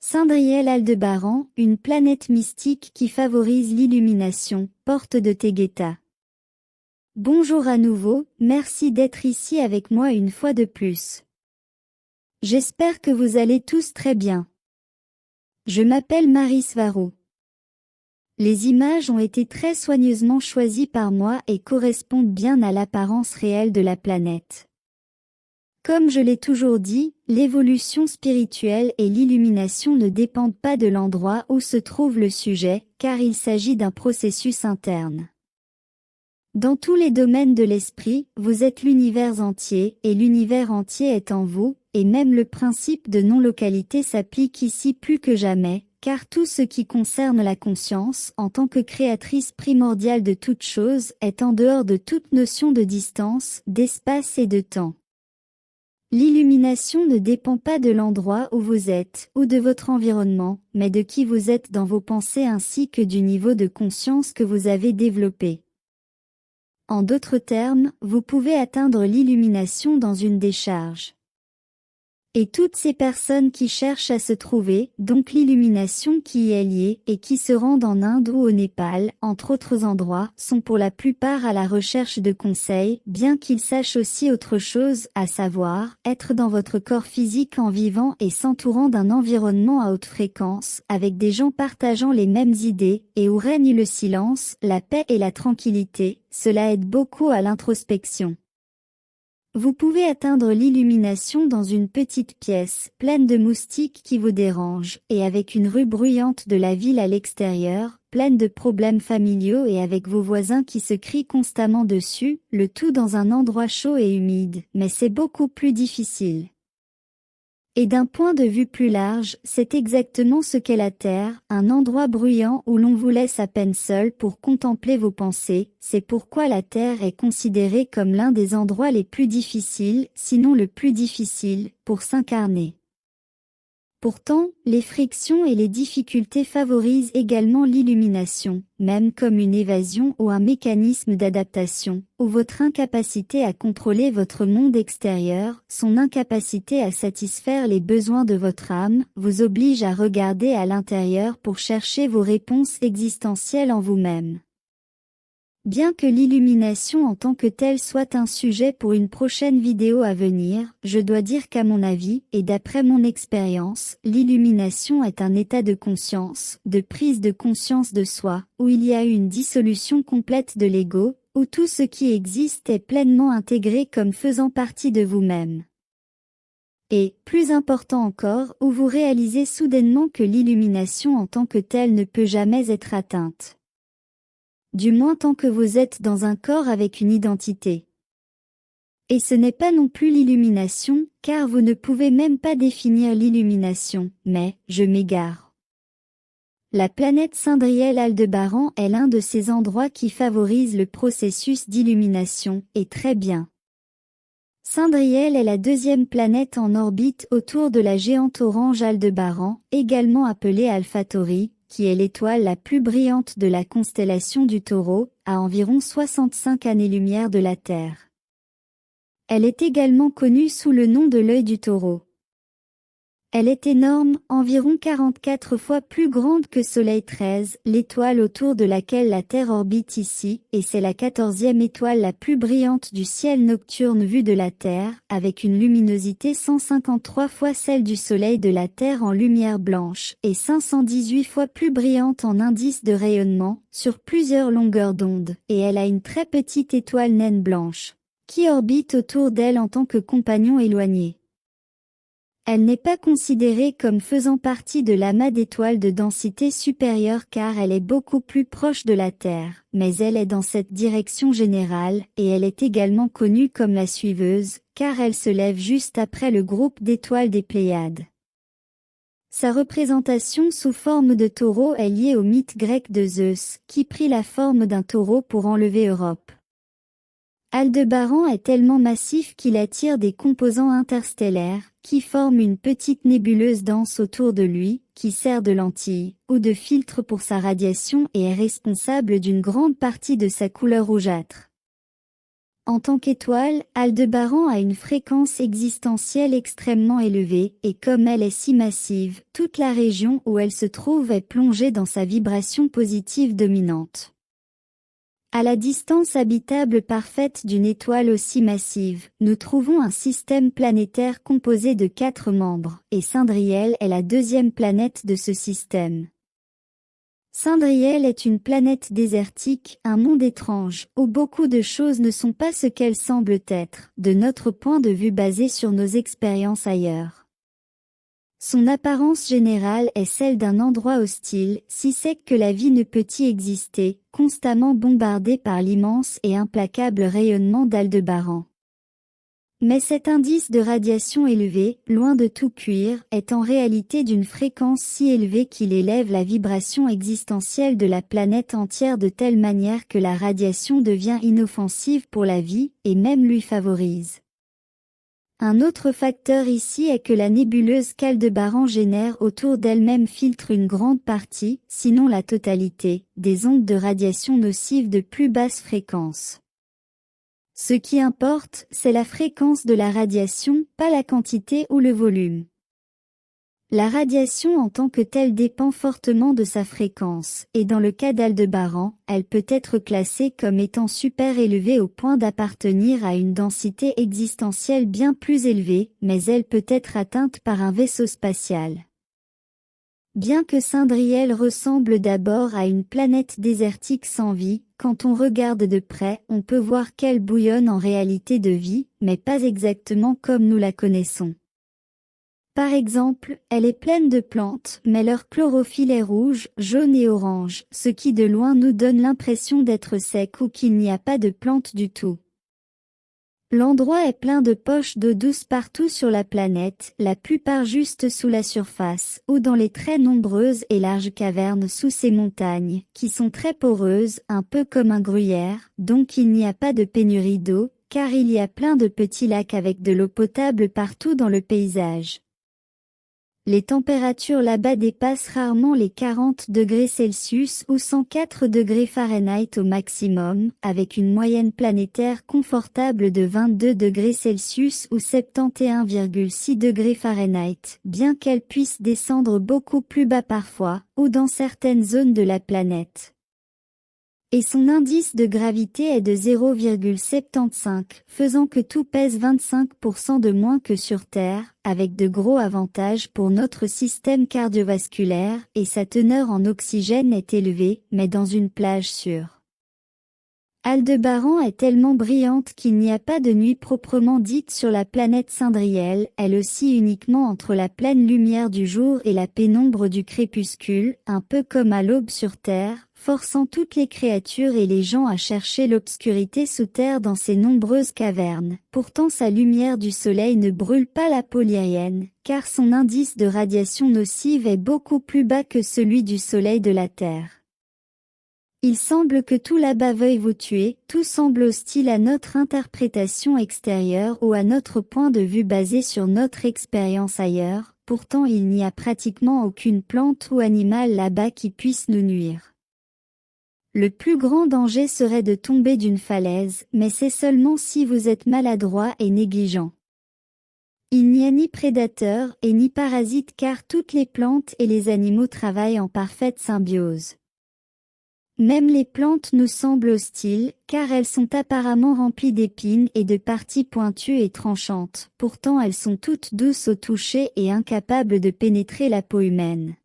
Cindriel Aldébaran, une planète mystique qui favorise l'illumination, porte de Tegeta. Bonjour à nouveau, merci d'être ici avec moi une fois de plus. J'espère que vous allez tous très bien. Je m'appelle Maris Varou. Les images ont été très soigneusement choisies par moi et correspondent bien à l'apparence réelle de la planète. Comme je l'ai toujours dit, l'évolution spirituelle et l'illumination ne dépendent pas de l'endroit où se trouve le sujet, car il s'agit d'un processus interne. Dans tous les domaines de l'esprit, vous êtes l'univers entier, et l'univers entier est en vous, et même le principe de non-localité s'applique ici plus que jamais, car tout ce qui concerne la conscience, en tant que créatrice primordiale de toute chose, est en dehors de toute notion de distance, d'espace et de temps. L'illumination ne dépend pas de l'endroit où vous êtes, ou de votre environnement, mais de qui vous êtes dans vos pensées ainsi que du niveau de conscience que vous avez développé. En d'autres termes, vous pouvez atteindre l'illumination dans une décharge. Et toutes ces personnes qui cherchent à se trouver, donc l'illumination qui y est liée et qui se rendent en Inde ou au Népal, entre autres endroits, sont pour la plupart à la recherche de conseils, bien qu'ils sachent aussi autre chose, à savoir, être dans votre corps physique en vivant et s'entourant d'un environnement à haute fréquence, avec des gens partageant les mêmes idées, et où règne le silence, la paix et la tranquillité, cela aide beaucoup à l'introspection. Vous pouvez atteindre l'illumination dans une petite pièce, pleine de moustiques qui vous dérangent, et avec une rue bruyante de la ville à l'extérieur, pleine de problèmes familiaux et avec vos voisins qui se crient constamment dessus, le tout dans un endroit chaud et humide, mais c'est beaucoup plus difficile. Et d'un point de vue plus large, c'est exactement ce qu'est la Terre, un endroit bruyant où l'on vous laisse à peine seul pour contempler vos pensées, c'est pourquoi la Terre est considérée comme l'un des endroits les plus difficiles, sinon le plus difficile, pour s'incarner. Pourtant, les frictions et les difficultés favorisent également l'illumination, même comme une évasion ou un mécanisme d'adaptation, ou votre incapacité à contrôler votre monde extérieur, son incapacité à satisfaire les besoins de votre âme, vous oblige à regarder à l'intérieur pour chercher vos réponses existentielles en vous-même. Bien que l'illumination en tant que telle soit un sujet pour une prochaine vidéo à venir, je dois dire qu'à mon avis, et d'après mon expérience, l'illumination est un état de conscience, de prise de conscience de soi, où il y a une dissolution complète de l'ego, où tout ce qui existe est pleinement intégré comme faisant partie de vous-même. Et, plus important encore, où vous réalisez soudainement que l'illumination en tant que telle ne peut jamais être atteinte. Du moins tant que vous êtes dans un corps avec une identité. Et ce n'est pas non plus l'illumination, car vous ne pouvez même pas définir l'illumination, mais, je m'égare. La planète Cindriel Aldébaran est l'un de ces endroits qui favorisent le processus d'illumination, et très bien. Cindriel est la deuxième planète en orbite autour de la géante orange Aldébaran, également appelée Alpha Tauri, qui est l'étoile la plus brillante de la constellation du Taureau, à environ 65 années-lumière de la Terre. Elle est également connue sous le nom de l'œil du Taureau. Elle est énorme, environ 44 fois plus grande que Soleil 13, l'étoile autour de laquelle la Terre orbite ici, et c'est la 14e étoile la plus brillante du ciel nocturne vu de la Terre, avec une luminosité 153 fois celle du Soleil de la Terre en lumière blanche, et 518 fois plus brillante en indice de rayonnement, sur plusieurs longueurs d'onde, et elle a une très petite étoile naine blanche, qui orbite autour d'elle en tant que compagnon éloigné. Elle n'est pas considérée comme faisant partie de l'amas d'étoiles de densité supérieure car elle est beaucoup plus proche de la Terre, mais elle est dans cette direction générale, et elle est également connue comme la suiveuse, car elle se lève juste après le groupe d'étoiles des Pléiades. Sa représentation sous forme de taureau est liée au mythe grec de Zeus, qui prit la forme d'un taureau pour enlever Europe. Aldébaran est tellement massif qu'il attire des composants interstellaires, qui forment une petite nébuleuse dense autour de lui, qui sert de lentille, ou de filtre pour sa radiation et est responsable d'une grande partie de sa couleur rougeâtre. En tant qu'étoile, Aldébaran a une fréquence existentielle extrêmement élevée, et comme elle est si massive, toute la région où elle se trouve est plongée dans sa vibration positive dominante. À la distance habitable parfaite d'une étoile aussi massive, nous trouvons un système planétaire composé de 4 membres, et Cindriel est la deuxième planète de ce système. Cindriel est une planète désertique, un monde étrange, où beaucoup de choses ne sont pas ce qu'elles semblent être, de notre point de vue basé sur nos expériences ailleurs. Son apparence générale est celle d'un endroit hostile, si sec que la vie ne peut y exister, constamment bombardé par l'immense et implacable rayonnement d'Aldébaran. Mais cet indice de radiation élevé, loin de tout cuire, est en réalité d'une fréquence si élevée qu'il élève la vibration existentielle de la planète entière de telle manière que la radiation devient inoffensive pour la vie, et même lui favorise. Un autre facteur ici est que la nébuleuse qu'Aldébaran génère autour d'elle-même filtre une grande partie, sinon la totalité, des ondes de radiation nocives de plus basse fréquence. Ce qui importe, c'est la fréquence de la radiation, pas la quantité ou le volume. La radiation en tant que telle dépend fortement de sa fréquence, et dans le cas d'Aldébaran, elle peut être classée comme étant super élevée au point d'appartenir à une densité existentielle bien plus élevée, mais elle peut être atteinte par un vaisseau spatial. Bien que Cindriel ressemble d'abord à une planète désertique sans vie, quand on regarde de près, on peut voir qu'elle bouillonne en réalité de vie, mais pas exactement comme nous la connaissons. Par exemple, elle est pleine de plantes, mais leur chlorophylle est rouge, jaune et orange, ce qui de loin nous donne l'impression d'être sec ou qu'il n'y a pas de plantes du tout. L'endroit est plein de poches d'eau douce partout sur la planète, la plupart juste sous la surface, ou dans les très nombreuses et larges cavernes sous ces montagnes, qui sont très poreuses, un peu comme un gruyère, donc il n'y a pas de pénurie d'eau, car il y a plein de petits lacs avec de l'eau potable partout dans le paysage. Les températures là-bas dépassent rarement les 40 degrés Celsius ou 104 degrés Fahrenheit au maximum, avec une moyenne planétaire confortable de 22 degrés Celsius ou 71,6 degrés Fahrenheit, bien qu'elle puisse descendre beaucoup plus bas parfois, ou dans certaines zones de la planète. Et son indice de gravité est de 0,75, faisant que tout pèse 25% de moins que sur Terre, avec de gros avantages pour notre système cardiovasculaire, et sa teneur en oxygène est élevée, mais dans une plage sûre. Aldébaran est tellement brillante qu'il n'y a pas de nuit proprement dite sur la planète Cindriel, elle oscille uniquement entre la pleine lumière du jour et la pénombre du crépuscule, un peu comme à l'aube sur Terre, forçant toutes les créatures et les gens à chercher l'obscurité sous terre dans ces nombreuses cavernes. Pourtant sa lumière du soleil ne brûle pas la peau lyrienne, car son indice de radiation nocive est beaucoup plus bas que celui du soleil de la Terre. Il semble que tout là-bas veuille vous tuer, tout semble hostile à notre interprétation extérieure ou à notre point de vue basé sur notre expérience ailleurs, pourtant il n'y a pratiquement aucune plante ou animal là-bas qui puisse nous nuire. Le plus grand danger serait de tomber d'une falaise, mais c'est seulement si vous êtes maladroit et négligent. Il n'y a ni prédateurs et ni parasites car toutes les plantes et les animaux travaillent en parfaite symbiose. Même les plantes nous semblent hostiles, car elles sont apparemment remplies d'épines et de parties pointues et tranchantes, pourtant elles sont toutes douces au toucher et incapables de pénétrer la peau humaine.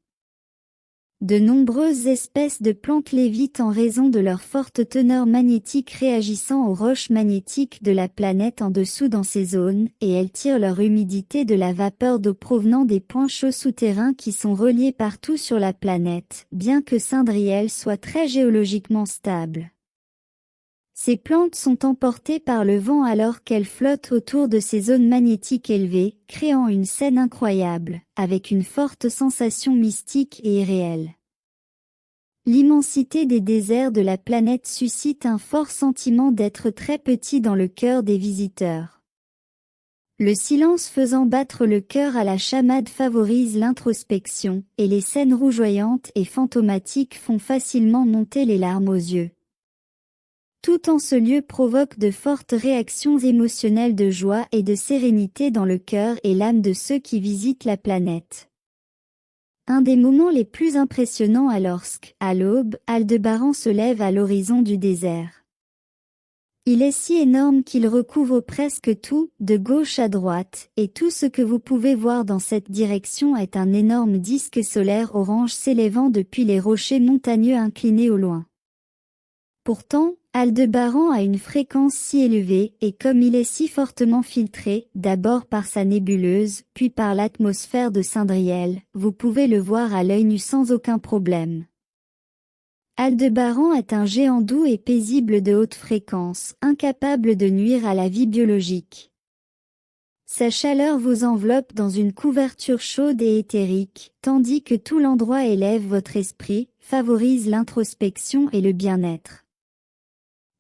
De nombreuses espèces de plantes lévitent en raison de leur forte teneur magnétique réagissant aux roches magnétiques de la planète en dessous dans ces zones, et elles tirent leur humidité de la vapeur d'eau provenant des points chauds souterrains qui sont reliés partout sur la planète, bien que Cindriel soit très géologiquement stable. Ces plantes sont emportées par le vent alors qu'elles flottent autour de ces zones magnétiques élevées, créant une scène incroyable, avec une forte sensation mystique et irréelle. L'immensité des déserts de la planète suscite un fort sentiment d'être très petit dans le cœur des visiteurs. Le silence faisant battre le cœur à la chamade favorise l'introspection, et les scènes rougeoyantes et fantomatiques font facilement monter les larmes aux yeux. Tout en ce lieu provoque de fortes réactions émotionnelles de joie et de sérénité dans le cœur et l'âme de ceux qui visitent la planète. Un des moments les plus impressionnants est lorsque, à l'aube, Aldébaran se lève à l'horizon du désert. Il est si énorme qu'il recouvre presque tout, de gauche à droite, et tout ce que vous pouvez voir dans cette direction est un énorme disque solaire orange s'élevant depuis les rochers montagneux inclinés au loin. Pourtant, Aldébaran a une fréquence si élevée, et comme il est si fortement filtré, d'abord par sa nébuleuse, puis par l'atmosphère de Cindriel, vous pouvez le voir à l'œil nu sans aucun problème. Aldébaran est un géant doux et paisible de haute fréquence, incapable de nuire à la vie biologique. Sa chaleur vous enveloppe dans une couverture chaude et éthérique, tandis que tout l'endroit élève votre esprit, favorise l'introspection et le bien-être.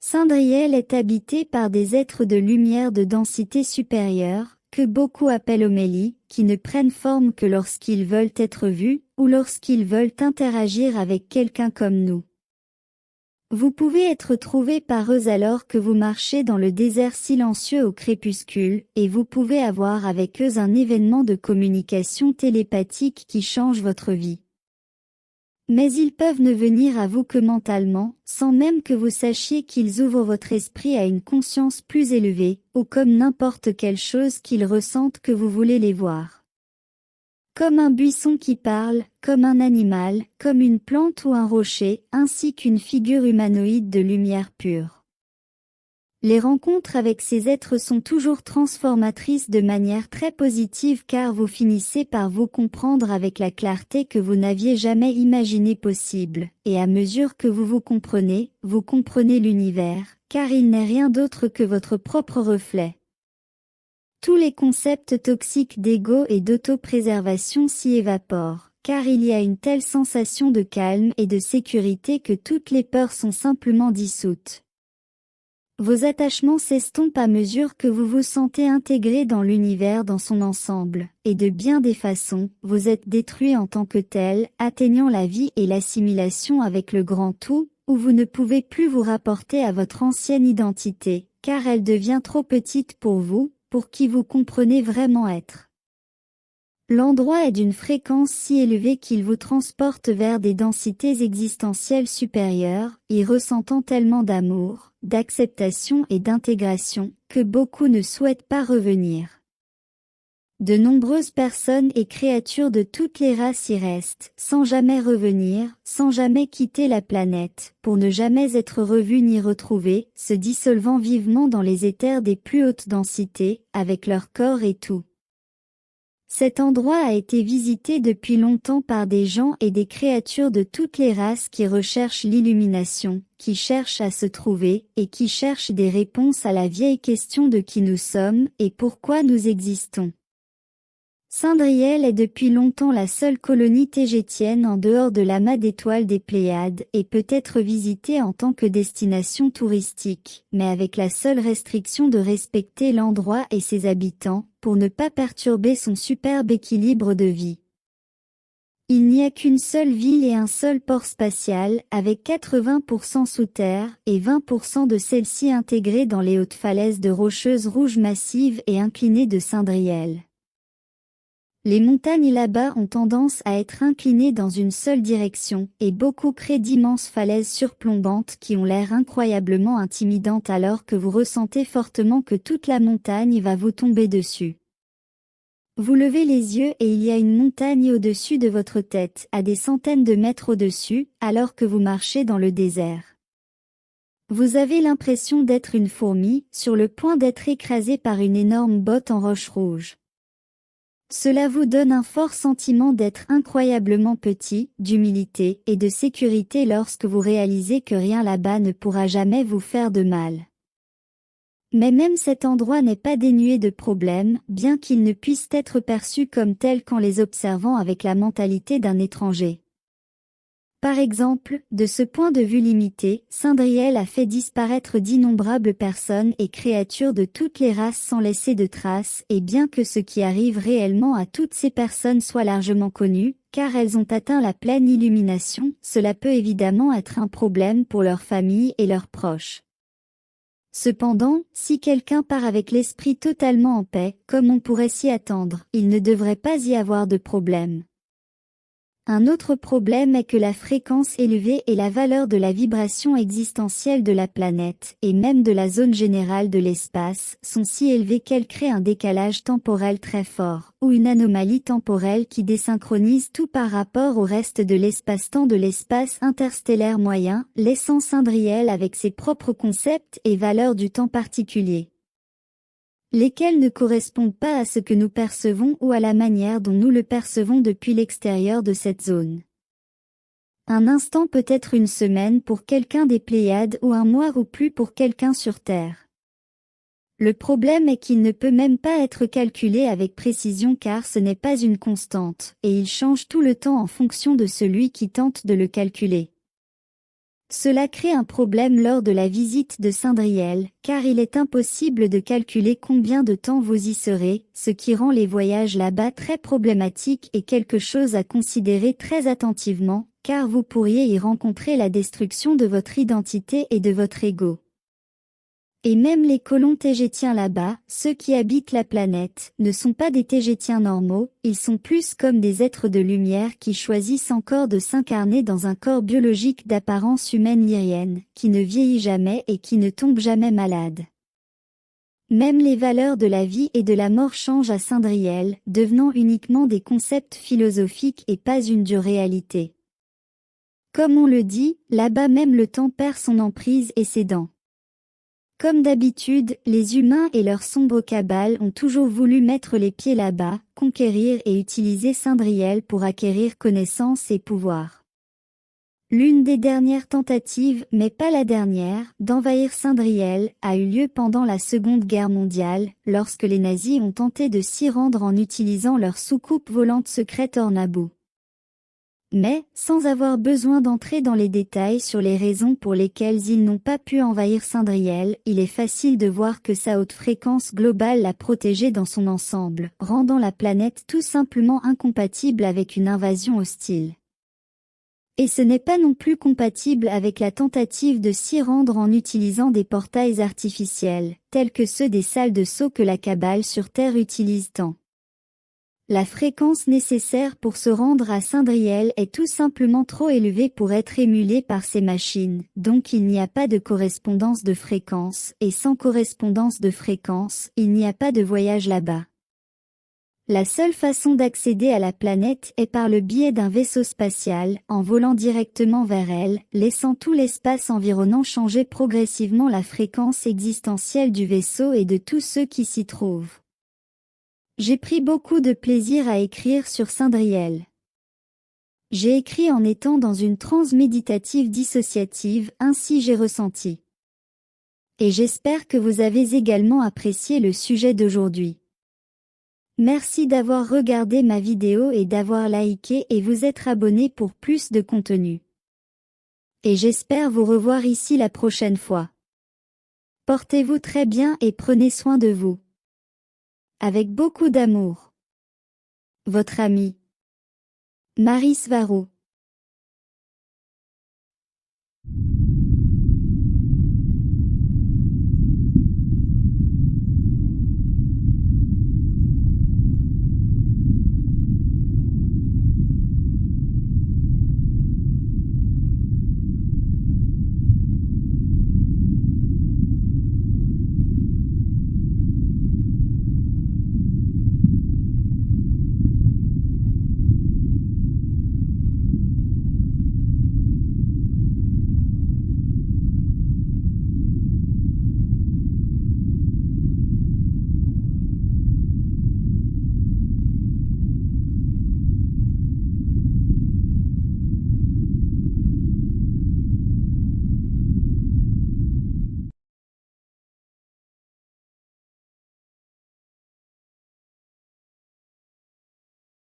Cindriel est habité par des êtres de lumière de densité supérieure, que beaucoup appellent homélie, qui ne prennent forme que lorsqu'ils veulent être vus, ou lorsqu'ils veulent interagir avec quelqu'un comme nous. Vous pouvez être trouvé par eux alors que vous marchez dans le désert silencieux au crépuscule, et vous pouvez avoir avec eux un événement de communication télépathique qui change votre vie. Mais ils peuvent ne venir à vous que mentalement, sans même que vous sachiez qu'ils ouvrent votre esprit à une conscience plus élevée, ou comme n'importe quelle chose qu'ils ressentent que vous voulez les voir. Comme un buisson qui parle, comme un animal, comme une plante ou un rocher, ainsi qu'une figure humanoïde de lumière pure. Les rencontres avec ces êtres sont toujours transformatrices de manière très positive car vous finissez par vous comprendre avec la clarté que vous n'aviez jamais imaginé possible, et à mesure que vous comprenez l'univers, car il n'est rien d'autre que votre propre reflet. Tous les concepts toxiques d'ego et d'autopréservation s'y évaporent, car il y a une telle sensation de calme et de sécurité que toutes les peurs sont simplement dissoutes. Vos attachements s'estompent à mesure que vous vous sentez intégré dans l'univers dans son ensemble, et de bien des façons, vous êtes détruit en tant que tel, atteignant la vie et l'assimilation avec le grand tout, où vous ne pouvez plus vous rapporter à votre ancienne identité, car elle devient trop petite pour vous, pour qui vous comprenez vraiment être. L'endroit est d'une fréquence si élevée qu'il vous transporte vers des densités existentielles supérieures, y ressentant tellement d'amour, d'acceptation et d'intégration, que beaucoup ne souhaitent pas revenir. De nombreuses personnes et créatures de toutes les races y restent, sans jamais revenir, sans jamais quitter la planète, pour ne jamais être revues ni retrouvées, se dissolvant vivement dans les éthers des plus hautes densités, avec leur corps et tout. Cet endroit a été visité depuis longtemps par des gens et des créatures de toutes les races qui recherchent l'illumination, qui cherchent à se trouver, et qui cherchent des réponses à la vieille question de qui nous sommes et pourquoi nous existons. Cindriel est depuis longtemps la seule colonie tégétienne en dehors de l'amas d'étoiles des Pléiades et peut être visitée en tant que destination touristique, mais avec la seule restriction de respecter l'endroit et ses habitants, pour ne pas perturber son superbe équilibre de vie. Il n'y a qu'une seule ville et un seul port spatial, avec 80% sous terre et 20% de celle-ci intégrée dans les hautes falaises de rocheuses rouges massives et inclinées de Cindriel. Les montagnes là-bas ont tendance à être inclinées dans une seule direction, et beaucoup créent d'immenses falaises surplombantes qui ont l'air incroyablement intimidantes alors que vous ressentez fortement que toute la montagne va vous tomber dessus. Vous levez les yeux et il y a une montagne au-dessus de votre tête, à des centaines de mètres au-dessus, alors que vous marchez dans le désert. Vous avez l'impression d'être une fourmi, sur le point d'être écrasée par une énorme botte en roche rouge. Cela vous donne un fort sentiment d'être incroyablement petit, d'humilité et de sécurité lorsque vous réalisez que rien là-bas ne pourra jamais vous faire de mal. Mais même cet endroit n'est pas dénué de problèmes, bien qu'il ne puisse être perçu comme tel qu'en les observant avec la mentalité d'un étranger. Par exemple, de ce point de vue limité, Cindriel a fait disparaître d'innombrables personnes et créatures de toutes les races sans laisser de traces, et bien que ce qui arrive réellement à toutes ces personnes soit largement connu, car elles ont atteint la pleine illumination, cela peut évidemment être un problème pour leur famille et leurs proches. Cependant, si quelqu'un part avec l'esprit totalement en paix, comme on pourrait s'y attendre, il ne devrait pas y avoir de problème. Un autre problème est que la fréquence élevée et la valeur de la vibration existentielle de la planète, et même de la zone générale de l'espace, sont si élevées qu'elles créent un décalage temporel très fort, ou une anomalie temporelle qui désynchronise tout par rapport au reste de l'espace-temps de l'espace interstellaire moyen, laissant Cindriel avec ses propres concepts et valeurs du temps particulier, lesquels ne correspondent pas à ce que nous percevons ou à la manière dont nous le percevons depuis l'extérieur de cette zone. Un instant peut être une semaine pour quelqu'un des Pléiades ou un mois ou plus pour quelqu'un sur Terre. Le problème est qu'il ne peut même pas être calculé avec précision car ce n'est pas une constante, et il change tout le temps en fonction de celui qui tente de le calculer. Cela crée un problème lors de la visite de Cindriel, car il est impossible de calculer combien de temps vous y serez, ce qui rend les voyages là-bas très problématiques et quelque chose à considérer très attentivement, car vous pourriez y rencontrer la destruction de votre identité et de votre ego. Et même les colons tégétiens là-bas, ceux qui habitent la planète, ne sont pas des tégétiens normaux, ils sont plus comme des êtres de lumière qui choisissent encore de s'incarner dans un corps biologique d'apparence humaine lyrienne, qui ne vieillit jamais et qui ne tombe jamais malade. Même les valeurs de la vie et de la mort changent à Cindriel, devenant uniquement des concepts philosophiques et pas une dure réalité. Comme on le dit, là-bas même le temps perd son emprise et ses dents. Comme d'habitude, les humains et leur sombre cabale ont toujours voulu mettre les pieds là-bas, conquérir et utiliser Cindriel pour acquérir connaissance et pouvoir. L'une des dernières tentatives, mais pas la dernière, d'envahir Cindriel, a eu lieu pendant la Seconde Guerre mondiale, lorsque les nazis ont tenté de s'y rendre en utilisant leur soucoupe volante secrète Ornabu. Mais, sans avoir besoin d'entrer dans les détails sur les raisons pour lesquelles ils n'ont pas pu envahir Cindriel, il est facile de voir que sa haute fréquence globale l'a protégé dans son ensemble, rendant la planète tout simplement incompatible avec une invasion hostile. Et ce n'est pas non plus compatible avec la tentative de s'y rendre en utilisant des portails artificiels, tels que ceux des salles de sceaux que la Cabale sur Terre utilise tant. La fréquence nécessaire pour se rendre à Cindriel est tout simplement trop élevée pour être émulée par ces machines, donc il n'y a pas de correspondance de fréquence, et sans correspondance de fréquence, il n'y a pas de voyage là-bas. La seule façon d'accéder à la planète est par le biais d'un vaisseau spatial, en volant directement vers elle, laissant tout l'espace environnant changer progressivement la fréquence existentielle du vaisseau et de tous ceux qui s'y trouvent. J'ai pris beaucoup de plaisir à écrire sur Cindriel. J'ai écrit en étant dans une transe méditative dissociative, ainsi j'ai ressenti. Et j'espère que vous avez également apprécié le sujet d'aujourd'hui. Merci d'avoir regardé ma vidéo et d'avoir liké et vous être abonné pour plus de contenu. Et j'espère vous revoir ici la prochaine fois. Portez-vous très bien et prenez soin de vous. Avec beaucoup d'amour. Votre ami Marie Svarou.